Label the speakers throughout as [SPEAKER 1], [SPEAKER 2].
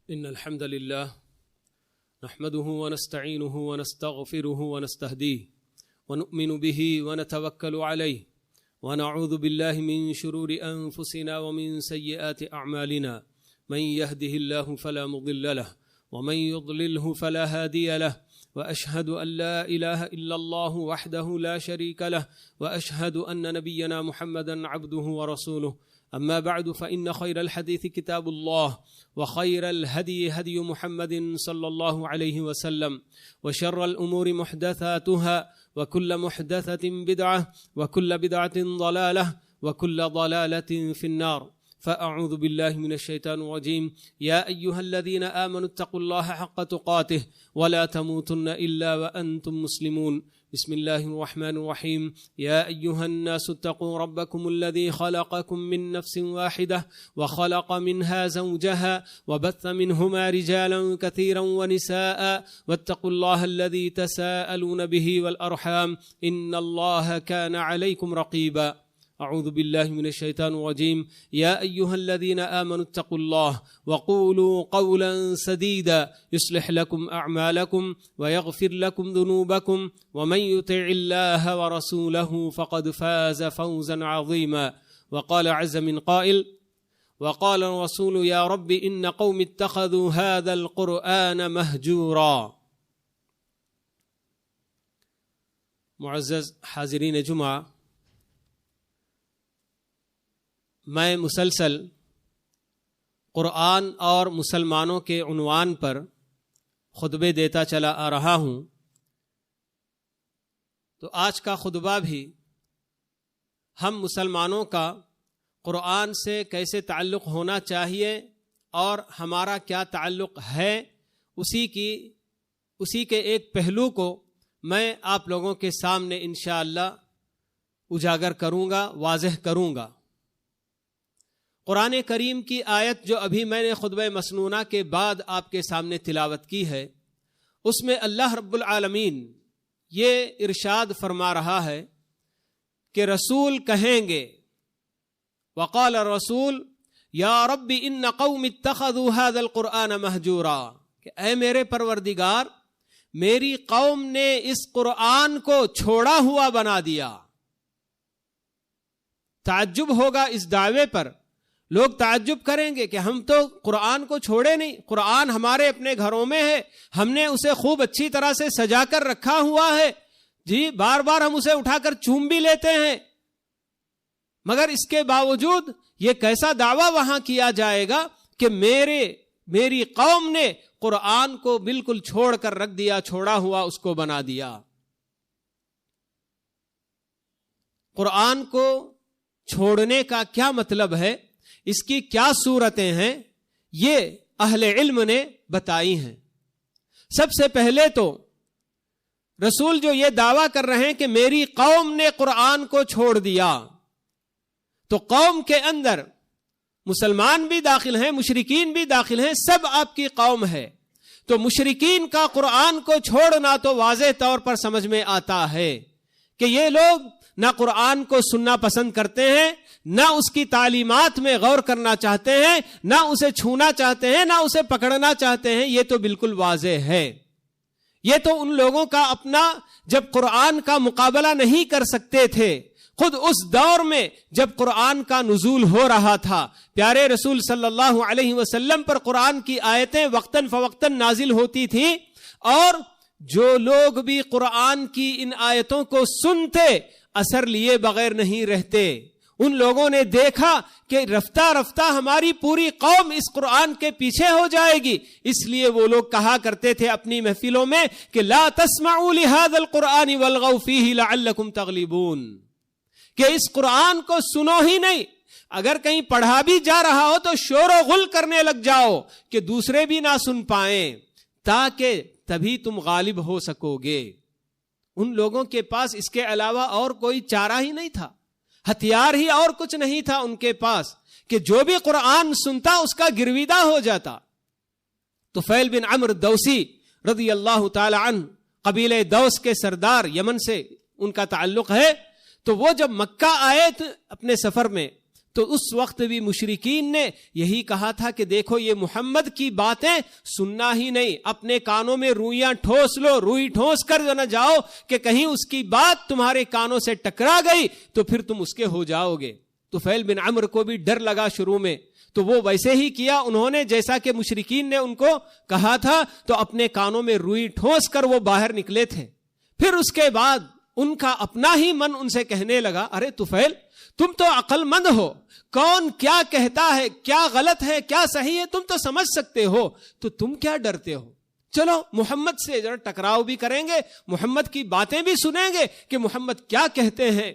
[SPEAKER 1] إن الحمد لله نحمده ونستعينه ونستغفره ونستهديه ونؤمن به ونتوكل عليه ونعوذ بالله من شرور أنفسنا ومن سيئات أعمالنا من يهده الله فلا مضل له ومن يضلله فلا هادي له وأشهد أن لا إله إلا الله وحده لا شريك له وأشهد أن نبينا محمدا عبده ورسوله أما بعد فإن خير الحديث كتاب الله وخير الهدي هدي محمد صلى الله عليه وسلم وشر الأمور محدثاتها وكل محدثة بدعة وكل بدعة ضلالة وكل ضلالة في النار فأعوذ بالله من الشيطان الرجيم يا أيها الذين آمنوا اتقوا الله حق تقاته ولا تموتن إلا وأنتم مسلمون بسم الله الرحمن الرحيم يا أيها الناس اتقوا ربكم الذي خلقكم من نفس واحدة وخلق منها زوجها وبث منهما رجالا كثيرا ونساء واتقوا الله الذي تساءلون به والأرحام إن الله كان عليكم رقيبا أعوذ بالله من الشيطان الرجيم يا أيها الذين آمنوا اتقوا الله وقولوا قولا سديدا يصلح لكم أعمالكم ويغفر لكم ذنوبكم ومن يطع الله ورسوله فقد فاز فوزا عظيما وقال عز من قائل وقال الرسول يا رب إن قوم اتخذوا هذا القرآن مهجورا. معزز حاضرین جمعہ، میں مسلسل قرآن اور مسلمانوں کے عنوان پر خطبے دیتا چلا آ رہا ہوں، تو آج کا خطبہ بھی ہم مسلمانوں کا قرآن سے کیسے تعلق ہونا چاہیے اور ہمارا کیا تعلق ہے، اسی کے ایک پہلو کو میں آپ لوگوں کے سامنے انشاءاللہ اجاگر کروں گا، واضح کروں گا. قرآن کریم کی آیت جو ابھی میں نے خطبہ مسنونہ کے بعد آپ کے سامنے تلاوت کی ہے، اس میں اللہ رب العالمین یہ ارشاد فرما رہا ہے کہ رسول کہیں گے وقال الرسول یا رب ان قوم اتخذوا هذا القرآن مہجورا، کہ اے میرے پروردگار میری قوم نے اس قرآن کو چھوڑا ہوا بنا دیا. تعجب ہوگا اس دعوے پر، لوگ تعجب کریں گے کہ ہم تو قرآن کو چھوڑے نہیں، قرآن ہمارے اپنے گھروں میں ہے، ہم نے اسے خوب اچھی طرح سے سجا کر رکھا ہوا ہے، جی بار بار ہم اسے اٹھا کر چوم بھی لیتے ہیں، مگر اس کے باوجود یہ کیسا دعویٰ وہاں کیا جائے گا کہ میری قوم نے قرآن کو بالکل چھوڑ کر رکھ دیا، چھوڑا ہوا اس کو بنا دیا. قرآن کو چھوڑنے کا کیا مطلب ہے، اس کی کیا صورتیں ہیں، یہ اہل علم نے بتائی ہیں. سب سے پہلے تو رسول جو یہ دعویٰ کر رہے ہیں کہ میری قوم نے قرآن کو چھوڑ دیا، تو قوم کے اندر مسلمان بھی داخل ہیں، مشرکین بھی داخل ہیں، سب آپ کی قوم ہے. تو مشرکین کا قرآن کو چھوڑنا تو واضح طور پر سمجھ میں آتا ہے کہ یہ لوگ نہ قرآن کو سننا پسند کرتے ہیں، نہ اس کی تعلیمات میں غور کرنا چاہتے ہیں، نہ اسے چھونا چاہتے ہیں، نہ اسے پکڑنا چاہتے ہیں. یہ تو بالکل واضح ہے. یہ تو ان لوگوں کا اپنا، جب قرآن کا مقابلہ نہیں کر سکتے تھے، خود اس دور میں جب قرآن کا نزول ہو رہا تھا، پیارے رسول صلی اللہ علیہ وسلم پر قرآن کی آیتیں وقتاً فوقتاً نازل ہوتی تھیں، اور جو لوگ بھی قرآن کی ان آیتوں کو سنتے اثر لیے بغیر نہیں رہتے. ان لوگوں نے دیکھا کہ رفتہ رفتہ ہماری پوری قوم اس قرآن کے پیچھے ہو جائے گی، اس لیے وہ لوگ کہا کرتے تھے اپنی محفلوں میں کہ لا تسمعوا لهذا القرآن والغوا فيه لعلكم تغلبون، کہ اس قرآن کو سنو ہی نہیں، اگر کہیں پڑھا بھی جا رہا ہو تو شور و غل کرنے لگ جاؤ کہ دوسرے بھی نہ سن پائیں، تاکہ تبھی تم غالب ہو سکو گے. ان لوگوں کے پاس اس کے علاوہ اور کوئی چارہ ہی نہیں تھا، ہتھیار ہی اور کچھ نہیں تھا ان کے پاس کہ جو بھی قرآن سنتا اس کا گرویدہ ہو جاتا. طفیل بن عمرو دوسی رضی اللہ تعالی عنہ، قبیلہ دوس کے سردار، یمن سے ان کا تعلق ہے. تو وہ جب مکہ آئے اپنے سفر میں، تو اس وقت بھی مشرکین نے یہی کہا تھا کہ دیکھو یہ محمد کی باتیں سننا ہی نہیں، اپنے کانوں میں روئیاں ٹھوس لو، روئی ٹھوس کر نہ جاؤ کہ کہیں اس کی بات تمہارے کانوں سے ٹکرا گئی تو پھر تم اس کے ہو جاؤ گے۔ طفیل بن عمرو کو بھی ڈر لگا شروع میں، تو وہ ویسے ہی کیا، انہوں نے جیسا کہ مشرکین نے ان کو کہا تھا تو اپنے کانوں میں روئی ٹھوس کر وہ باہر نکلے تھے۔ پھر اس کے بعد ان کا اپنا ہی من ان سے کہنے لگا، ارے طفیل تم تو عقل مند ہو، کون کیا کہتا ہے، کیا غلط ہے کیا صحیح ہے تم تو سمجھ سکتے ہو، تو تم کیا ڈرتے ہو؟ چلو محمد سے ذرا ٹکراؤ بھی کریں گے، محمد کی باتیں بھی سنیں گے کہ محمد کیا کہتے ہیں۔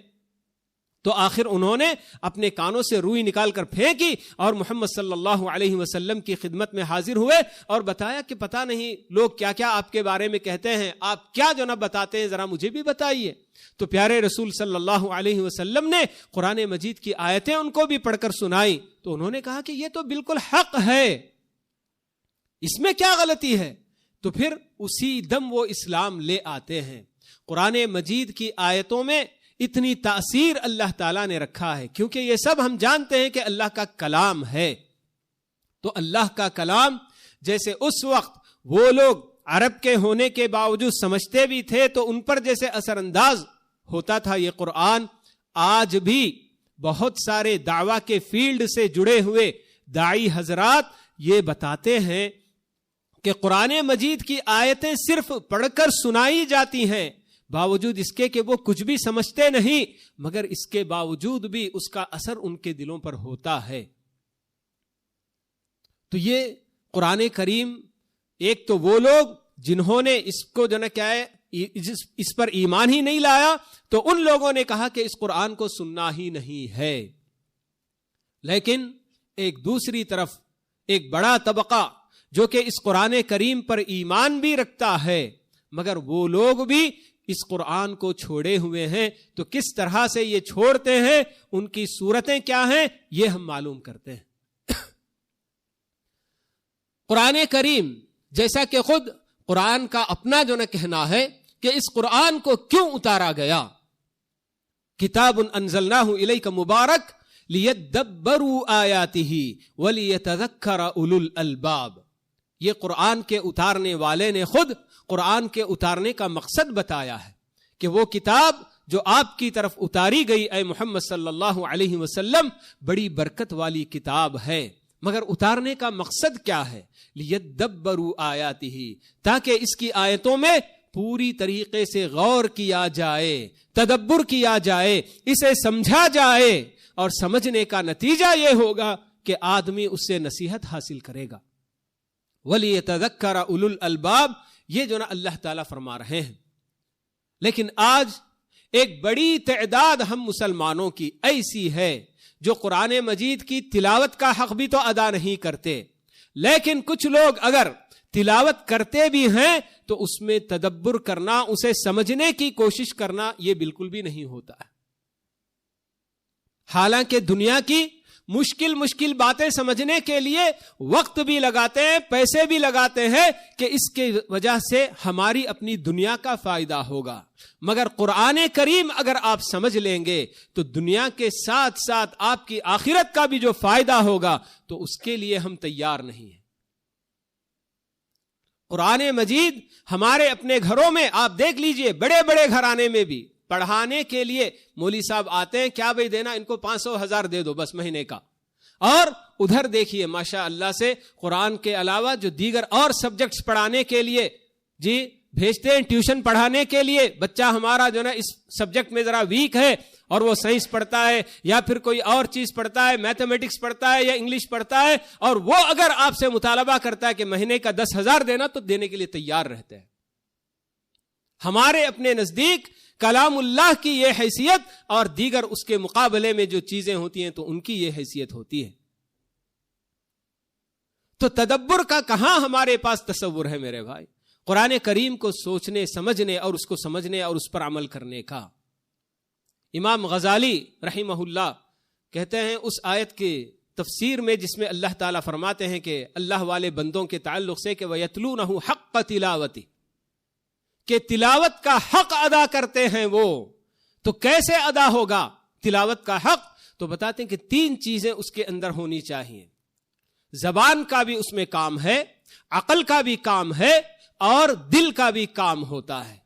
[SPEAKER 1] تو آخر انہوں نے اپنے کانوں سے روئی نکال کر پھینکی اور محمد صلی اللہ علیہ وسلم کی خدمت میں حاضر ہوئے اور بتایا کہ پتہ نہیں لوگ کیا کیا آپ کے بارے میں کہتے ہیں، آپ کیا جو نہ بتاتے ہیں ذرا مجھے بھی بتائیے۔ تو پیارے رسول صلی اللہ علیہ وسلم نے قرآن مجید کی آیتیں ان کو بھی پڑھ کر سنائی، تو انہوں نے کہا کہ یہ تو بالکل حق ہے، اس میں کیا غلطی ہے؟ تو پھر اسی دم وہ اسلام لے آتے ہیں۔ قرآن مجید کی آیتوں میں اتنی تاثیر اللہ تعالیٰ نے رکھا ہے، کیونکہ یہ سب ہم جانتے ہیں کہ اللہ کا کلام ہے۔ تو اللہ کا کلام جیسے اس وقت وہ لوگ عرب کے ہونے کے باوجود سمجھتے بھی تھے تو ان پر جیسے اثر انداز ہوتا تھا یہ قرآن، آج بھی بہت سارے دعویٰ کے فیلڈ سے جڑے ہوئے داعی حضرات یہ بتاتے ہیں کہ قرآن مجید کی آیتیں صرف پڑھ کر سنائی جاتی ہیں، باوجود اس کے کہ وہ کچھ بھی سمجھتے نہیں، مگر اس کے باوجود بھی اس کا اثر ان کے دلوں پر ہوتا ہے۔ تو یہ قرآن کریم، ایک تو وہ لوگ جنہوں نے اس کو جو نا کیا ہے اس پر ایمان ہی نہیں لایا، تو ان لوگوں نے کہا کہ اس قرآن کو سننا ہی نہیں ہے۔ لیکن ایک دوسری طرف ایک بڑا طبقہ جو کہ اس قرآن کریم پر ایمان بھی رکھتا ہے، مگر وہ لوگ بھی اس قرآن کو چھوڑے ہوئے ہیں۔ تو کس طرح سے یہ چھوڑتے ہیں، ان کی صورتیں کیا ہیں، یہ ہم معلوم کرتے ہیں۔ قرآن کریم جیسا کہ خود قرآن کا اپنا جو نہ کہنا ہے کہ اس قرآن کو کیوں اتارا گیا، کتاب انزلناہ الیک مبارک لیدبروا آیاتہ ولیتذکر اولو الالباب۔ یہ قرآن کے اتارنے والے نے خود قرآن کے اتارنے کا مقصد بتایا ہے کہ وہ کتاب جو آپ کی طرف اتاری گئی اے محمد صلی اللہ علیہ وسلم بڑی برکت والی کتاب ہے، مگر اتارنے کا مقصد کیا ہے؟ لیدبروا آیاتہ، تاکہ اس کی آیتوں میں پوری طریقے سے غور کیا جائے، تدبر کیا جائے، اسے سمجھا جائے، اور سمجھنے کا نتیجہ یہ ہوگا کہ آدمی اس سے نصیحت حاصل کرے گا۔ وَلِيَتَذَكَّرَ أُولُو الْأَلْبَابِ، یہ جو نا اللہ تعالیٰ فرما رہے ہیں۔ لیکن آج ایک بڑی تعداد ہم مسلمانوں کی ایسی ہے جو قرآن مجید کی تلاوت کا حق بھی تو ادا نہیں کرتے، لیکن کچھ لوگ اگر تلاوت کرتے بھی ہیں تو اس میں تدبر کرنا، اسے سمجھنے کی کوشش کرنا یہ بالکل بھی نہیں ہوتا ہے۔ حالانکہ دنیا کی مشکل باتیں سمجھنے کے لیے وقت بھی لگاتے ہیں، پیسے بھی لگاتے ہیں کہ اس کی وجہ سے ہماری اپنی دنیا کا فائدہ ہوگا، مگر قرآن کریم اگر آپ سمجھ لیں گے تو دنیا کے ساتھ ساتھ آپ کی آخرت کا بھی جو فائدہ ہوگا تو اس کے لیے ہم تیار نہیں ہیں۔ قرآن مجید ہمارے اپنے گھروں میں آپ دیکھ لیجئے، بڑے بڑے گھرانے میں بھی پڑھانے کے لیے مولوی صاحب آتے ہیں، کیا بھائی دینا، ان کو 500,000 دے دو بس مہینے کا۔ اور ادھر دیکھیے ماشاء اللہ سے قرآن کے علاوہ جو دیگر اور سبجیکٹس پڑھانے کے لیے جی بھیجتے ہیں، ٹیوشن پڑھانے کے لیے، بچہ ہمارا جو نا اس سبجیکٹ میں ذرا ویک ہے اور وہ سائنس پڑھتا ہے یا پھر کوئی اور چیز پڑھتا ہے، میتھمیٹکس پڑھتا ہے یا انگلش پڑھتا ہے، اور وہ اگر آپ سے مطالبہ کرتا ہے کہ مہینے کا 10,000 دینا تو دینے کے لیے تیار رہتے ہیں۔ ہمارے اپنے نزدیک کلام اللہ کی یہ حیثیت اور دیگر اس کے مقابلے میں جو چیزیں ہوتی ہیں تو ان کی یہ حیثیت ہوتی ہے۔ تو تدبر کا کہاں ہمارے پاس تصور ہے میرے بھائی، قرآن کریم کو سوچنے سمجھنے اور اس کو سمجھنے اور اس پر عمل کرنے کا۔ امام غزالی رحمہ اللہ کہتے ہیں اس آیت کی تفسیر میں جس میں اللہ تعالیٰ فرماتے ہیں کہ اللہ والے بندوں کے تعلق سے کہ وَيَتْلُونَهُ حَقَّ تِلَاوَتِهِ، کہ تلاوت کا حق ادا کرتے ہیں وہ، تو کیسے ادا ہوگا تلاوت کا حق؟ تو بتاتے ہیں کہ 3 چیزیں اس کے اندر ہونی چاہیے. زبان کا بھی اس میں کام ہے, عقل کا بھی کام ہے, اور دل کا بھی کام ہوتا ہے.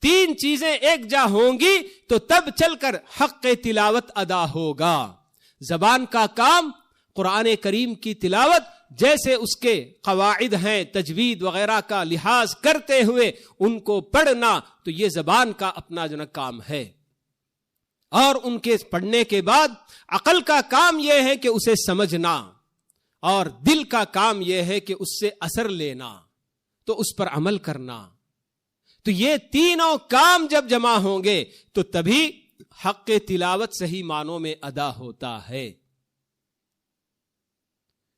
[SPEAKER 1] 3 چیزیں ایک جا ہوں گی تو تب چل کر حق تلاوت ادا ہوگا. زبان کا کام قرآن کریم کی تلاوت, جیسے اس کے قواعد ہیں تجوید وغیرہ کا لحاظ کرتے ہوئے ان کو پڑھنا, تو یہ زبان کا اپنا جو کام ہے. اور ان کے پڑھنے کے بعد عقل کا کام یہ ہے کہ اسے سمجھنا, اور دل کا کام یہ ہے کہ اس سے اثر لینا, تو اس پر عمل کرنا. تو یہ تینوں کام جب جمع ہوں گے تو تبھی حق تلاوت صحیح معنوں میں ادا ہوتا ہے.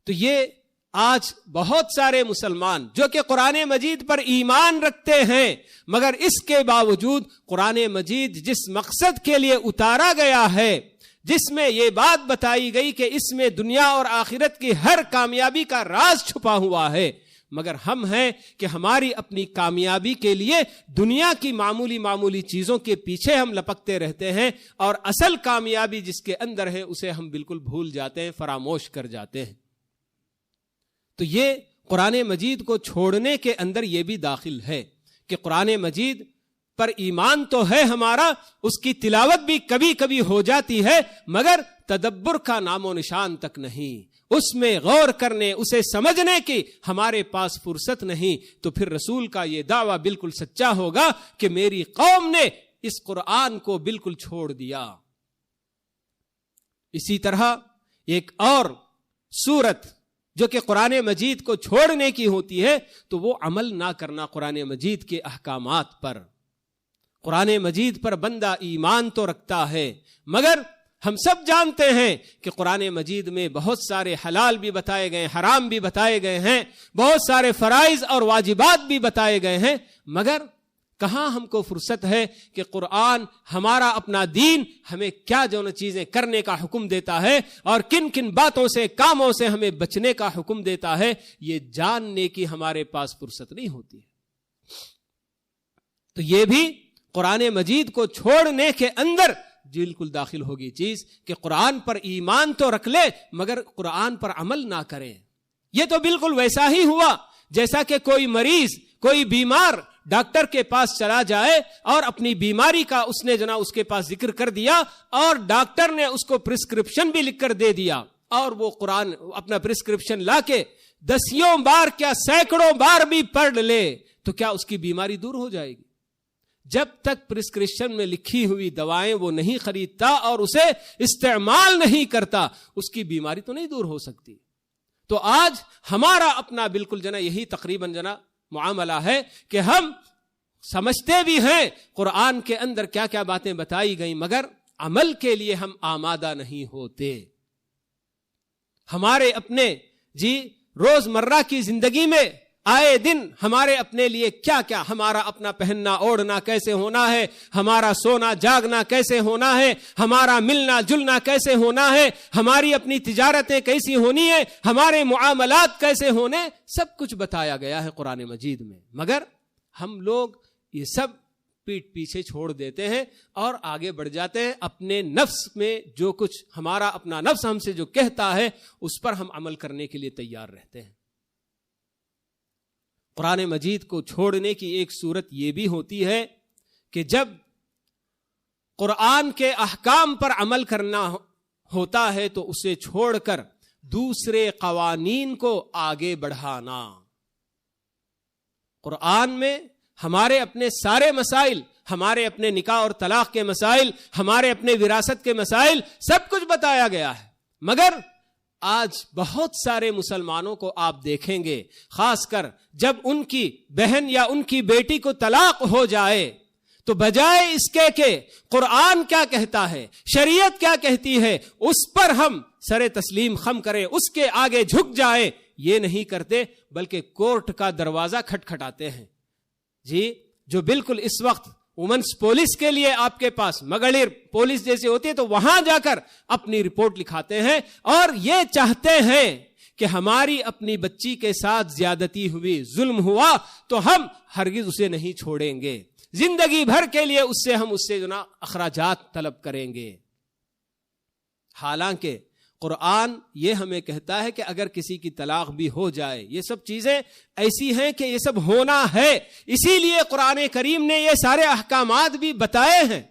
[SPEAKER 1] تو یہ آج بہت سارے مسلمان جو کہ قرآن مجید پر ایمان رکھتے ہیں, مگر اس کے باوجود قرآن مجید جس مقصد کے لیے اتارا گیا ہے, جس میں یہ بات بتائی گئی کہ اس میں دنیا اور آخرت کی ہر کامیابی کا راز چھپا ہوا ہے, مگر ہم ہیں کہ ہماری اپنی کامیابی کے لیے دنیا کی معمولی چیزوں کے پیچھے ہم لپکتے رہتے ہیں, اور اصل کامیابی جس کے اندر ہے اسے ہم بالکل بھول جاتے ہیں, فراموش کر جاتے ہیں. تو یہ قرآن مجید کو چھوڑنے کے اندر یہ بھی داخل ہے کہ قرآن مجید پر ایمان تو ہے ہمارا, اس کی تلاوت بھی کبھی کبھی ہو جاتی ہے, مگر تدبر کا نام و نشان تک نہیں, اس میں غور کرنے, اسے سمجھنے کی ہمارے پاس فرصت نہیں. تو پھر رسول کا یہ دعویٰ بالکل سچا ہوگا کہ میری قوم نے اس قرآن کو بالکل چھوڑ دیا. اسی طرح ایک اور صورت جو کہ قرآن مجید کو چھوڑنے کی ہوتی ہے, تو وہ عمل نہ کرنا قرآن مجید کے احکامات پر. قرآن مجید پر بندہ ایمان تو رکھتا ہے, مگر ہم سب جانتے ہیں کہ قرآن مجید میں بہت سارے حلال بھی بتائے گئے, حرام بھی بتائے گئے ہیں, بہت سارے فرائض اور واجبات بھی بتائے گئے ہیں, مگر کہاں ہم کو فرصت ہے کہ قرآن ہمارا اپنا دین ہمیں کیا جو چیزیں کرنے کا حکم دیتا ہے اور کن کن باتوں سے, کاموں سے ہمیں بچنے کا حکم دیتا ہے, یہ جاننے کی ہمارے پاس فرصت نہیں ہوتی ہے. تو یہ بھی قرآن مجید کو چھوڑنے کے اندر بالکل داخل ہوگی چیز کہ قرآن پر ایمان تو رکھ لے مگر قرآن پر عمل نہ کریں. یہ تو بالکل ویسا ہی ہوا جیسا کہ کوئی مریض, کوئی بیمار ڈاکٹر کے پاس چلا جائے اور اپنی بیماری کا اس نے اس کے پاس ذکر کر دیا, اور ڈاکٹر نے اس کو پرسکرپشن بھی لکھ کر دے دیا, اور وہ قرآن اپنا پرسکرپشن لا کے 10 بار کیا سینکڑوں بار بھی پڑھ لے, تو کیا اس کی بیماری دور ہو جائے گی؟ جب تک پرسکرپشن میں لکھی ہوئی دوائیں وہ نہیں خریدتا اور اسے استعمال نہیں کرتا, اس کی بیماری تو نہیں دور ہو سکتی. تو آج ہمارا اپنا بالکل یہی تقریباً معاملہ ہے کہ ہم سمجھتے بھی ہیں قرآن کے اندر کیا کیا باتیں بتائی گئیں, مگر عمل کے لیے ہم آمادہ نہیں ہوتے. ہمارے اپنے روزمرہ کی زندگی میں آئے دن ہمارے اپنے لیے کیا کیا, ہمارا اپنا پہننا اوڑھنا کیسے ہونا ہے, ہمارا سونا جاگنا کیسے ہونا ہے, ہمارا ملنا جلنا کیسے ہونا ہے, ہماری اپنی تجارتیں کیسی ہونی ہے, ہمارے معاملات کیسے ہونے, سب کچھ بتایا گیا ہے قرآن مجید میں. مگر ہم لوگ یہ سب پیٹ پیچھے چھوڑ دیتے ہیں اور آگے بڑھ جاتے ہیں. اپنے نفس میں جو کچھ ہمارا اپنا نفس ہم سے جو کہتا ہے اس پر ہم عمل کرنے کے لیے تیار رہتے ہیں. قرآن مجید کو چھوڑنے کی ایک صورت یہ بھی ہوتی ہے کہ جب قرآن کے احکام پر عمل کرنا ہوتا ہے تو اسے چھوڑ کر دوسرے قوانین کو آگے بڑھانا. قرآن میں ہمارے اپنے سارے مسائل, ہمارے اپنے نکاح اور طلاق کے مسائل, ہمارے اپنے وراثت کے مسائل, سب کچھ بتایا گیا ہے. مگر آج بہت سارے مسلمانوں کو آپ دیکھیں گے, خاص کر جب ان کی بہن یا ان کی بیٹی کو طلاق ہو جائے تو بجائے اس کے کہ قرآن کیا کہتا ہے, شریعت کیا کہتی ہے, اس پر ہم سر تسلیم خم کریں, اس کے آگے جھک جائیں, یہ نہیں کرتے بلکہ کورٹ کا دروازہ کھٹکھٹاتے ہیں. جو بالکل اس وقت وومنس پولیس کے لیے آپ کے پاس مگڑیر پولیس جیسی ہوتی ہے, تو وہاں جا کر اپنی رپورٹ لکھاتے ہیں اور یہ چاہتے ہیں کہ ہماری اپنی بچی کے ساتھ زیادتی ہوئی, ظلم ہوا, تو ہم ہرگز اسے نہیں چھوڑیں گے, زندگی بھر کے لیے اس سے اخراجات طلب کریں گے. حالانکہ قرآن یہ ہمیں کہتا ہے کہ اگر کسی کی طلاق بھی ہو جائے، یہ سب چیزیں ایسی ہیں کہ یہ سب ہونا ہے، اسی لیے قرآن کریم نے یہ سارے احکامات بھی بتائے ہیں۔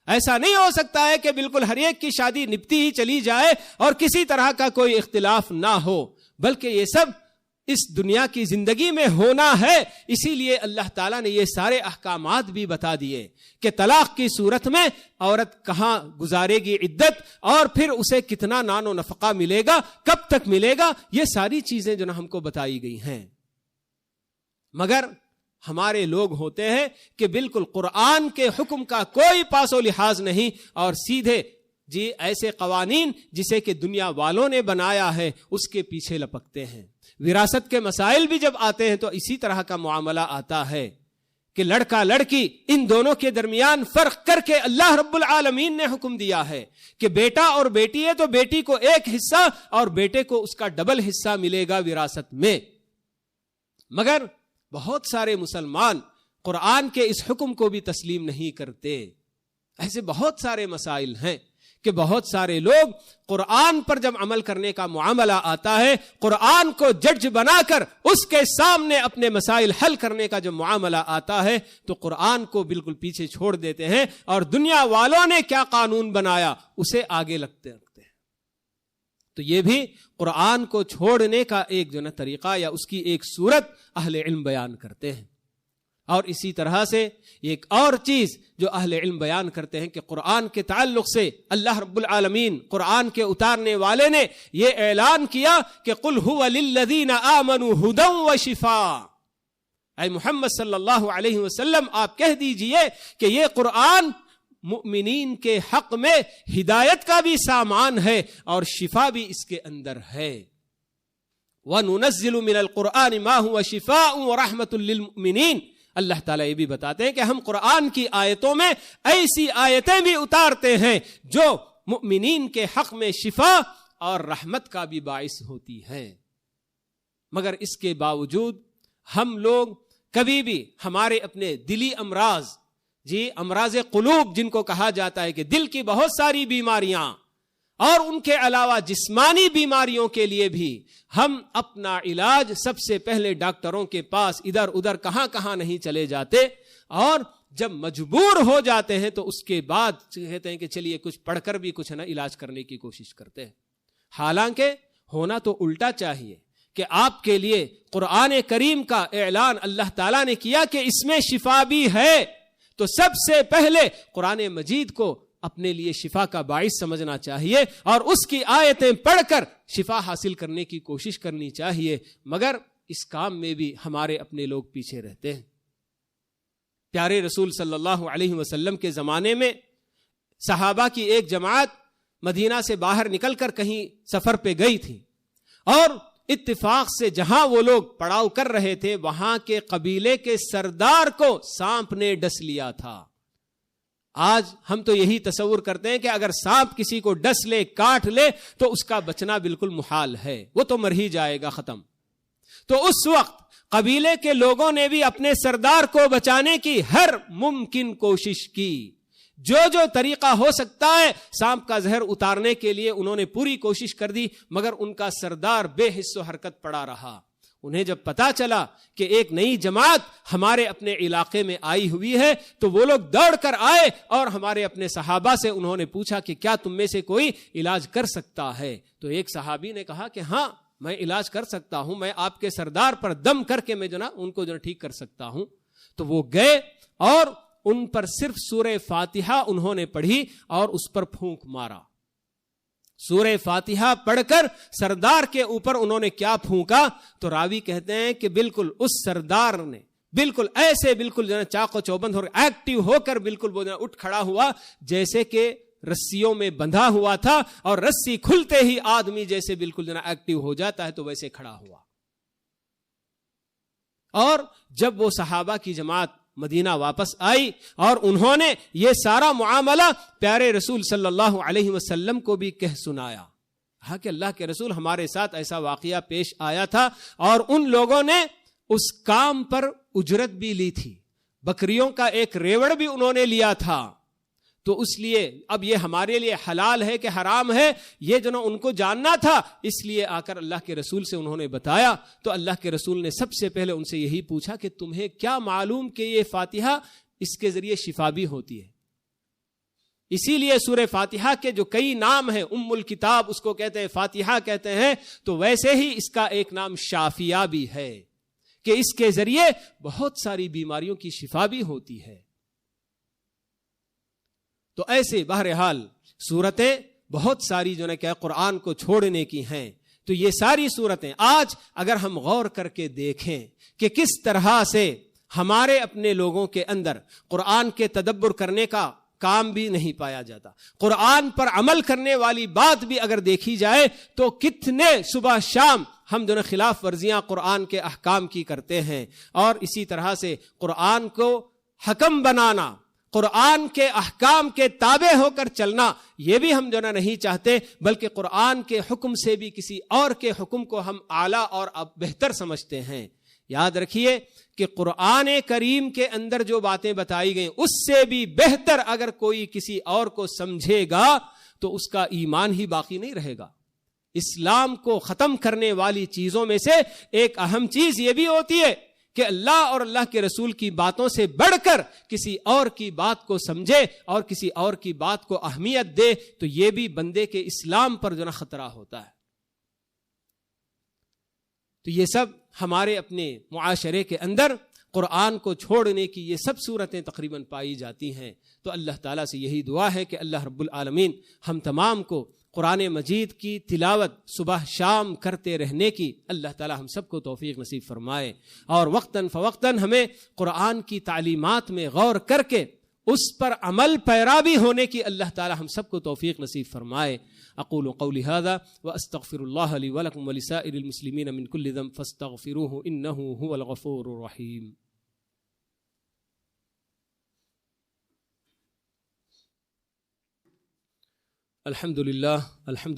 [SPEAKER 1] ایسا نہیں ہو سکتا ہے کہ بالکل ہر ایک کی شادی نپتی ہی چلی جائے اور کسی طرح کا کوئی اختلاف نہ ہو، بلکہ یہ سب اس دنیا کی زندگی میں ہونا ہے۔ اسی لیے اللہ تعالیٰ نے یہ سارے احکامات بھی بتا دیے کہ طلاق کی صورت میں عورت کہاں گزارے گی عدت، اور پھر اسے کتنا نان و نفقہ ملے گا، کب تک ملے گا، یہ ساری چیزیں جو ہم کو بتائی گئی ہیں۔ مگر ہمارے لوگ ہوتے ہیں کہ بالکل قرآن کے حکم کا کوئی پاس و لحاظ نہیں، اور سیدھے ایسے قوانین جسے کہ دنیا والوں نے بنایا ہے اس کے پیچھے لپکتے ہیں۔ وراثت کے مسائل بھی جب آتے ہیں تو اسی طرح کا معاملہ آتا ہے کہ لڑکا لڑکی ان دونوں کے درمیان فرق کر کے اللہ رب العالمین نے حکم دیا ہے کہ بیٹا اور بیٹی ہے تو بیٹی کو ایک حصہ اور بیٹے کو اس کا ڈبل حصہ ملے گا وراثت میں۔ مگر بہت سارے مسلمان قرآن کے اس حکم کو بھی تسلیم نہیں کرتے۔ ایسے بہت سارے مسائل ہیں کہ بہت سارے لوگ قرآن پر جب عمل کرنے کا معاملہ آتا ہے، قرآن کو جج بنا کر اس کے سامنے اپنے مسائل حل کرنے کا جب معاملہ آتا ہے تو قرآن کو بالکل پیچھے چھوڑ دیتے ہیں اور دنیا والوں نے کیا قانون بنایا اسے آگے رکھتے ہیں۔ تو یہ بھی قرآن کو چھوڑنے کا ایک طریقہ یا اس کی ایک صورت اہل علم بیان کرتے ہیں۔ اور اسی طرح سے ایک اور چیز جو اہل علم بیان کرتے ہیں کہ قرآن کے تعلق سے اللہ رب العالمین قرآن کے اتارنے والے نے یہ اعلان کیا کہ قل هو للذین آمنوا ھدی وشفاء، اے محمد صلی اللہ علیہ وسلم آپ کہہ دیجئے کہ یہ قرآن مؤمنین کے حق میں ہدایت کا بھی سامان ہے اور شفا بھی اس کے اندر ہے۔ وَنُنَزِّلُ مِنَ الْقُرْآنِ مَا هُوَ شِفَاءٌ وَرَحْمَةٌ لِّلْمُؤْمِنِينَ۔ اللہ تعالیٰ یہ بھی بتاتے ہیں کہ ہم قرآن کی آیتوں میں ایسی آیتیں بھی اتارتے ہیں جو مؤمنین کے حق میں شفا اور رحمت کا بھی باعث ہوتی ہیں۔ مگر اس کے باوجود ہم لوگ کبھی بھی ہمارے اپنے دلی امراض، امراض قلوب جن کو کہا جاتا ہے کہ دل کی بہت ساری بیماریاں اور ان کے علاوہ جسمانی بیماریوں کے لیے بھی ہم اپنا علاج سب سے پہلے ڈاکٹروں کے پاس ادھر ادھر کہاں نہیں چلے جاتے، اور جب مجبور ہو جاتے ہیں تو اس کے بعد کہتے ہیں کہ چلیے کچھ پڑھ کر بھی کچھ علاج کرنے کی کوشش کرتے ہیں۔ حالانکہ ہونا تو الٹا چاہیے کہ آپ کے لیے قرآن کریم کا اعلان اللہ تعالیٰ نے کیا کہ اس میں شفا بھی ہے، تو سب سے پہلے قرآن مجید کو اپنے لیے شفا کا باعث سمجھنا چاہیے اور اس کی آیتیں پڑھ کر شفا حاصل کرنے کی کوشش کرنی چاہیے۔ مگر اس کام میں بھی ہمارے اپنے لوگ پیچھے رہتے ہیں۔ پیارے رسول صلی اللہ علیہ وسلم کے زمانے میں صحابہ کی ایک جماعت مدینہ سے باہر نکل کر کہیں سفر پہ گئی تھی، اور اتفاق سے جہاں وہ لوگ پڑاؤ کر رہے تھے وہاں کے قبیلے کے سردار کو سانپ نے ڈس لیا تھا۔ آج ہم تو یہی تصور کرتے ہیں کہ اگر سانپ کسی کو ڈس لے، کاٹ لے تو اس کا بچنا بالکل محال ہے، وہ تو مر ہی جائے گا، ختم۔ تو اس وقت قبیلے کے لوگوں نے بھی اپنے سردار کو بچانے کی ہر ممکن کوشش کی، جو طریقہ ہو سکتا ہے سانپ کا زہر اتارنے کے لیے انہوں نے پوری کوشش کر دی، مگر ان کا سردار بے حس و حرکت پڑا رہا۔ انہیں جب پتا چلا کہ ایک نئی جماعت ہمارے اپنے علاقے میں آئی ہوئی ہے تو وہ لوگ دوڑ کر آئے اور ہمارے اپنے صحابہ سے انہوں نے پوچھا کہ کیا تم میں سے کوئی علاج کر سکتا ہے؟ تو ایک صحابی نے کہا کہ ہاں میں علاج کر سکتا ہوں، میں آپ کے سردار پر دم کر کے میں ان کو ٹھیک کر سکتا ہوں۔ تو وہ گئے اور ان پر صرف سورہ فاتحہ انہوں نے پڑھی اور اس پر پھونک مارا۔ سورہ فاتحہ پڑھ کر سردار کے اوپر انہوں نے کیا پھونکا، تو راوی کہتے ہیں کہ بالکل اس سردار نے بالکل ایسے بالکل چاق و چوبند ایکٹیو ہو کر بالکل وہ اٹھ کھڑا ہوا جیسے کہ رسیوں میں بندھا ہوا تھا، اور رسی کھلتے ہی آدمی جیسے بالکل ایکٹیو ہو جاتا ہے تو ویسے کھڑا ہوا۔ اور جب وہ صحابہ کی جماعت مدینہ واپس آئی اور انہوں نے یہ سارا معاملہ پیارے رسول صلی اللہ علیہ وسلم کو بھی کہہ سنایا، کہا کہ اللہ کے رسول ہمارے ساتھ ایسا واقعہ پیش آیا تھا، اور ان لوگوں نے اس کام پر اجرت بھی لی تھی، بکریوں کا ایک ریوڑ بھی انہوں نے لیا تھا، تو اس لیے اب یہ ہمارے لیے حلال ہے کہ حرام ہے، یہ جو ان کو جاننا تھا، اس لیے آ کر اللہ کے رسول سے انہوں نے بتایا۔ تو اللہ کے رسول نے سب سے پہلے ان سے یہی پوچھا کہ تمہیں کیا معلوم کہ یہ فاتحہ اس کے ذریعے شفا بھی ہوتی ہے؟ اسی لیے سورہ فاتحہ کے جو کئی نام ہیں، ام الکتاب اس کو کہتے ہیں، فاتحہ کہتے ہیں، تو ویسے ہی اس کا ایک نام شافیہ بھی ہے کہ اس کے ذریعے بہت ساری بیماریوں کی شفا بھی ہوتی ہے۔ تو ایسے بہرحال صورتیں بہت ساری جو ہے کہ قرآن کو چھوڑنے کی ہیں۔ تو یہ ساری صورتیں آج اگر ہم غور کر کے دیکھیں کہ کس طرح سے ہمارے اپنے لوگوں کے اندر قرآن کے تدبر کرنے کا کام بھی نہیں پایا جاتا، قرآن پر عمل کرنے والی بات بھی اگر دیکھی جائے تو کتنے صبح شام ہم جو خلاف ورزیاں قرآن کے احکام کی کرتے ہیں، اور اسی طرح سے قرآن کو حکم بنانا، قرآن کے احکام کے تابع ہو کر چلنا، یہ بھی ہم جو نہیں چاہتے، بلکہ قرآن کے حکم سے بھی کسی اور کے حکم کو ہم اعلیٰ اور بہتر سمجھتے ہیں۔ یاد رکھیے کہ قرآن کریم کے اندر جو باتیں بتائی گئیں اس سے بھی بہتر اگر کوئی کسی اور کو سمجھے گا تو اس کا ایمان ہی باقی نہیں رہے گا۔ اسلام کو ختم کرنے والی چیزوں میں سے ایک اہم چیز یہ بھی ہوتی ہے کہ اللہ اور اللہ کے رسول کی باتوں سے بڑھ کر کسی اور کی بات کو سمجھے اور کسی اور کی بات کو اہمیت دے، تو یہ بھی بندے کے اسلام پر جو خطرہ ہوتا ہے۔ تو یہ سب ہمارے اپنے معاشرے کے اندر قرآن کو چھوڑنے کی یہ سب صورتیں تقریباً پائی جاتی ہیں۔ تو اللہ تعالیٰ سے یہی دعا ہے کہ اللہ رب العالمین ہم تمام کو قرآن مجید کی تلاوت صبح شام کرتے رہنے کی اللہ تعالیٰ ہم سب کو توفیق نصیب فرمائے، اور وقتاً فوقتاً ہمیں قرآن کی تعلیمات میں غور کر کے اس پر عمل پیرا بھی ہونے کی اللہ تعالیٰ ہم سب کو توفیق نصیب فرمائے۔ اقول قولی هذا واستغفر الله لي ولكم ولسائر المسلمين من كل ذنب فاستغفروه انه هو الغفور الرحيم۔ الحمد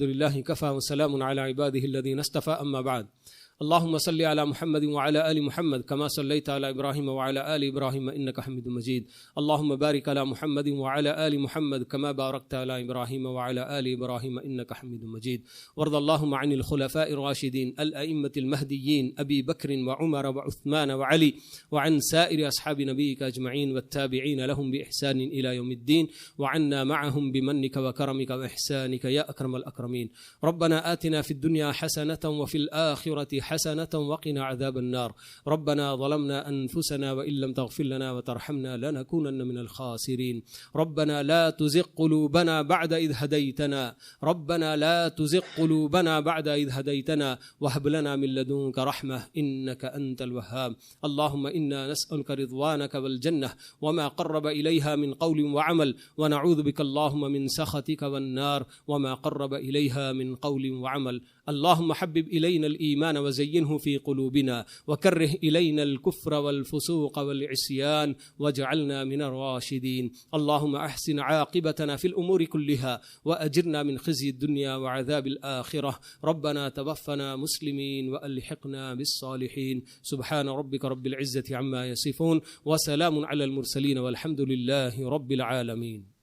[SPEAKER 1] لله كفى وسلام على عباده الذين اصطفى، اما بعد، اللهم صل على محمد وعلى آل محمد كما صليت على إبراهيم وعلى آل إبراهيم إنك حميد مجيد، اللهم بارك على محمد وعلى آل محمد كما باركت على إبراهيم وعلى آل إبراهيم إنك حميد مجيد، وارض اللهم عن الخلفاء الراشدين الأئمة المهديين أبي بكر وعمر وعثمان وعلي، وعن سائر أصحاب نبيك أجمعين والتابعين لهم بإحسان إلى يوم الدين، وعنا معهم بمنك وكرمك وإحسانك يا أكرم الأكرمين۔ ربنا آتنا في الدنيا حسنة وفي الآخرة حسنة وقنا عذاب النار، ربنا ظلمنا أنفسنا وإن لم تغفر لنا وترحمنا لنكونن من الخاسرين، ربنا لا تزغ قلوبنا بعد إذ هديتنا، ربنا لا تزغ قلوبنا بعد إذ هديتنا وهب لنا من لدنك رحمة إنك أنت الوهاب، اللهم إنا نسألك رضوانك والجنة وما قرب إليها من قول وعمل، ونعوذ بك اللهم من سخطك والنار وما قرب إليها من قول وعمل، اللهم حبب إلينا الإيمان وزينه في قلوبنا وكره إلينا الكفر والفسوق والعصيان واجعلنا من الراشدين، اللهم أحسن عاقبتنا في الأمور كلها وأجرنا من خزي الدنيا وعذاب الآخرة، ربنا توفنا مسلمين وألحقنا بالصالحين، سبحان ربك رب العزة عما يصفون وسلام على المرسلين والحمد لله رب العالمين۔